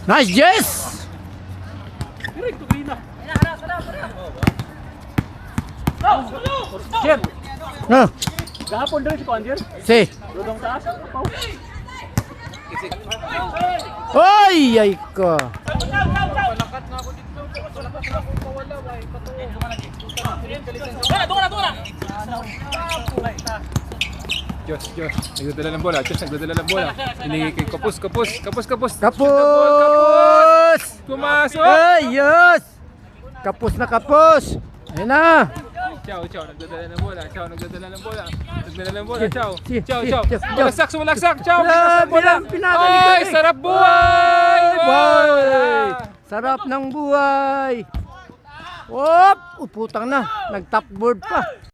Nice, Jess! Jeb, No, kahapon doon si Conjer. si. Dudong taas. Oy, ay ka. Diyos. Nagdadala ng bola. Diyos, nagdadala ng bola. Hiningi kay Kapus. Kapus! Pumasok! Ay, yes! Kapus na kapus! Ayun na! Chow, nagdadala ng bola. Nagdadala ng bola. Chow. Sumulaksak. Chow. Pinagaling Ay, sarap buhay! Boy! Sarap ng buhay! Op! Putang na! Nag-top board pa!